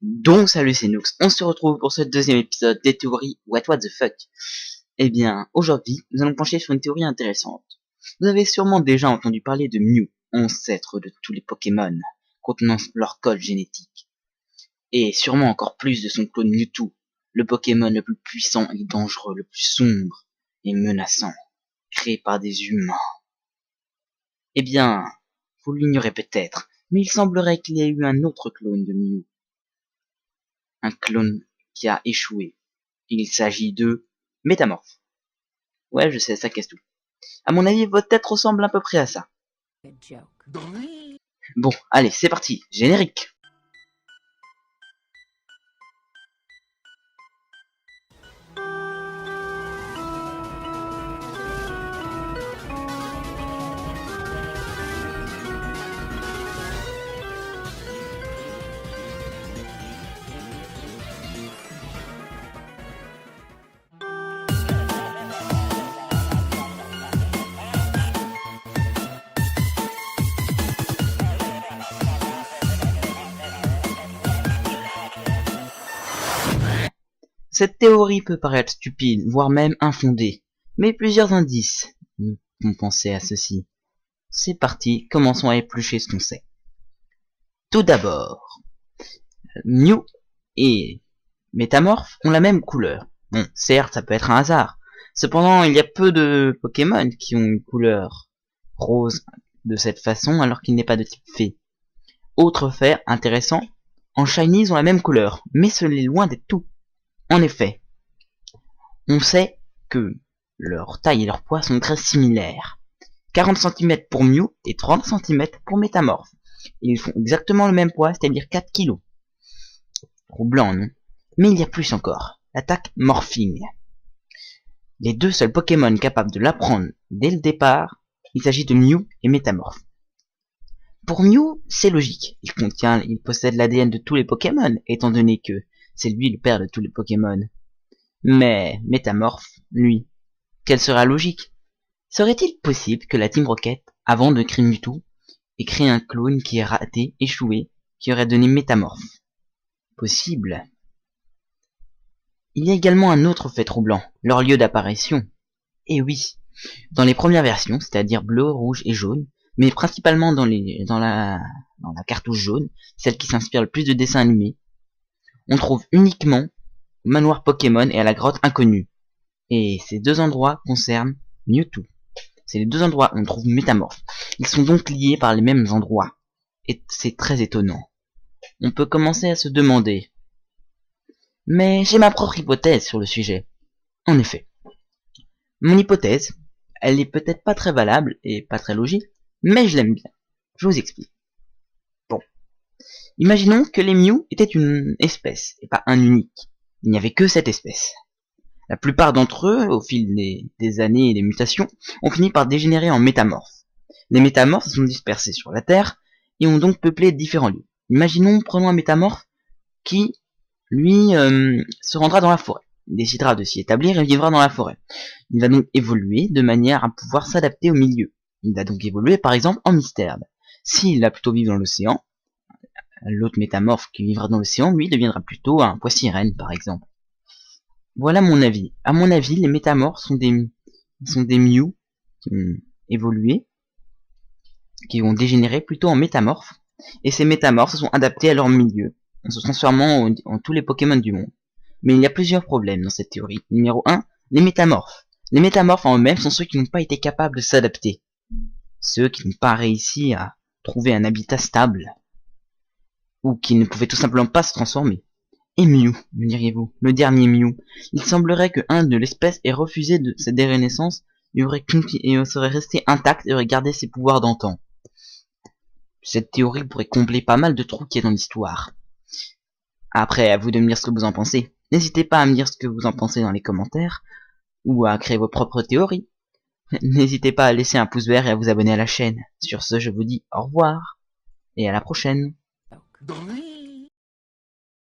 Donc salut, c'est Noux, on se retrouve pour ce deuxième épisode des théories What the fuck. Eh bien, aujourd'hui, nous allons pencher sur une théorie intéressante. Vous avez sûrement déjà entendu parler de Mew, ancêtre de tous les Pokémon, contenant leur code génétique. Et sûrement encore plus de son clone Mewtwo, le Pokémon le plus puissant et dangereux, le plus sombre et menaçant, créé par des humains. Eh bien, vous l'ignorez peut-être, mais il semblerait qu'il y ait eu un autre clone de Mew. Un clone qui a échoué. Il s'agit de Métamorphe. Ouais, je sais, ça casse tout. À mon avis, votre tête ressemble à peu près à ça. Bon, allez, c'est parti, générique. Cette théorie peut paraître stupide, voire même infondée, mais plusieurs indices nous font penser à ceci. C'est parti, commençons à éplucher ce qu'on sait. Tout d'abord, Mew et Métamorphe ont la même couleur. Bon, certes, ça peut être un hasard. Cependant, il y a peu de Pokémon qui ont une couleur rose de cette façon alors qu'il n'est pas de type fée. Autre fait intéressant, en Shiny ils ont la même couleur, mais ce n'est loin d'être tout. En effet, on sait que leur taille et leur poids sont très similaires. 40 cm pour Mew et 30 cm pour Métamorphe. Ils font exactement le même poids, c'est-à-dire 4 kg. Troublant, non? Mais il y a plus encore, l'attaque Morphing. Les deux seuls Pokémon capables de l'apprendre dès le départ, il s'agit de Mew et Métamorphe. Pour Mew, c'est logique, il possède l'ADN de tous les Pokémon, étant donné que c'est lui le père de tous les Pokémon. Mais Métamorphe, lui, quelle serait la logique? Serait-il possible que la Team Rocket, avant de créer Mewtwo, ait créé un clone qui est raté, échoué, qui aurait donné Métamorphe? Possible. Il y a également un autre fait troublant, leur lieu d'apparition. Et oui, dans les premières versions, c'est-à-dire bleu, rouge et jaune, mais principalement dans la cartouche jaune, celle qui s'inspire le plus de dessins animés, on trouve uniquement au manoir Pokémon et à la grotte inconnue. Et ces deux endroits concernent Mewtwo. C'est les deux endroits où on trouve Métamorphe. Ils sont donc liés par les mêmes endroits. Et c'est très étonnant. On peut commencer à se demander. Mais j'ai ma propre hypothèse sur le sujet. En effet. Mon hypothèse, elle est peut-être pas très valable et pas très logique, mais je l'aime bien. Je vous explique. Bon. Imaginons que les Mew étaient une espèce, et pas un unique. Il n'y avait que cette espèce. La plupart d'entre eux, au fil des années et des mutations, ont fini par dégénérer en métamorphes. Les métamorphes sont dispersés sur la Terre, et ont donc peuplé différents lieux. Imaginons, prenons un métamorphe qui, lui, se rendra dans la forêt. Il décidera de s'y établir et vivra dans la forêt. Il va donc évoluer de manière à pouvoir s'adapter au milieu. Il va donc évoluer par exemple en Mystherbe. S'il va plutôt vivre dans l'océan, l'autre métamorphe qui vivra dans l'océan, lui, deviendra plutôt un poisson-sirène, par exemple. Voilà mon avis. À mon avis, les métamorphes sont des Mew qui ont évolué, qui ont dégénéré plutôt en métamorphes, et ces métamorphes se sont adaptés à leur milieu, en se transformant en tous les Pokémon du monde. Mais il y a plusieurs problèmes dans cette théorie. Numéro 1, les métamorphes. Les métamorphes en eux-mêmes sont ceux qui n'ont pas été capables de s'adapter. Ceux qui n'ont pas réussi à trouver un habitat stable. Ou qui ne pouvaient tout simplement pas se transformer. Et Mew, me diriez-vous, le dernier Mew. Il semblerait que un de l'espèce ait refusé de cette renaissance et serait resté intact et aurait gardé ses pouvoirs d'antan. Cette théorie pourrait combler pas mal de trous qu'il y a dans l'histoire. Après, à vous de me dire ce que vous en pensez. N'hésitez pas à me dire ce que vous en pensez dans les commentaires, ou à créer vos propres théories. N'hésitez pas à laisser un pouce vert et à vous abonner à la chaîne. Sur ce, je vous dis au revoir, et à la prochaine.